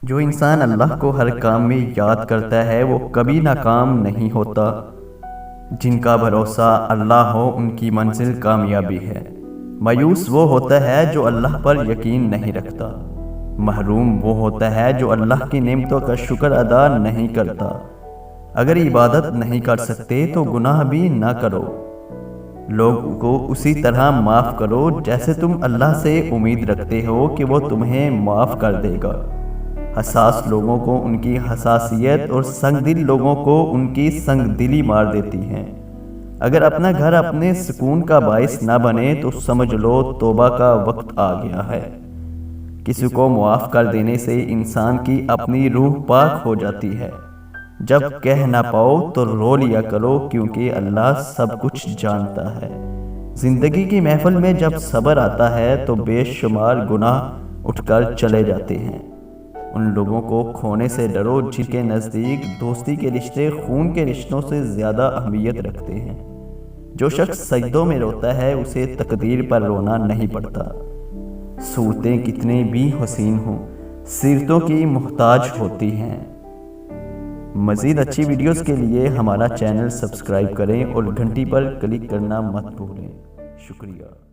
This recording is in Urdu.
جو انسان اللہ کو ہر کام میں یاد کرتا ہے وہ کبھی ناکام نہیں ہوتا۔ جن کا بھروسہ اللہ ہو ان کی منزل کامیابی ہے۔ مایوس وہ ہوتا ہے جو اللہ پر یقین نہیں رکھتا۔ محروم وہ ہوتا ہے جو اللہ کی نعمتوں کا شکر ادا نہیں کرتا۔ اگر عبادت نہیں کر سکتے تو گناہ بھی نہ کرو۔ لوگوں کو اسی طرح معاف کرو جیسے تم اللہ سے امید رکھتے ہو کہ وہ تمہیں معاف کر دے گا۔ حساس لوگوں کو ان کی حساسیت اور سنگ دل لوگوں کو ان کی سنگ دلی مار دیتی ہیں۔ اگر اپنا گھر اپنے سکون کا باعث نہ بنے تو سمجھ لو توبہ کا وقت آ گیا ہے۔ کسی کو معاف کر دینے سے انسان کی اپنی روح پاک ہو جاتی ہے۔ جب کہہ نہ پاؤ تو رو لیا کرو کیونکہ اللہ سب کچھ جانتا ہے۔ زندگی کی محفل میں جب صبر آتا ہے تو بے شمار گناہ اٹھ کر چلے جاتے ہیں۔ ان لوگوں کو کھونے سے ڈرو جن کے نزدیک دوستی کے رشتے خون کے رشتوں سے زیادہ اہمیت رکھتے ہیں۔ جو شخص سجدوں میں روتا ہے اسے تقدیر پر رونا نہیں پڑتا۔ صورتیں کتنے بھی حسین ہوں سیرتوں کی محتاج ہوتی ہیں۔ مزید اچھی ویڈیوز کے لیے ہمارا چینل سبسکرائب کریں اور گھنٹی پر کلک کرنا مت بھولیں۔ شکریہ۔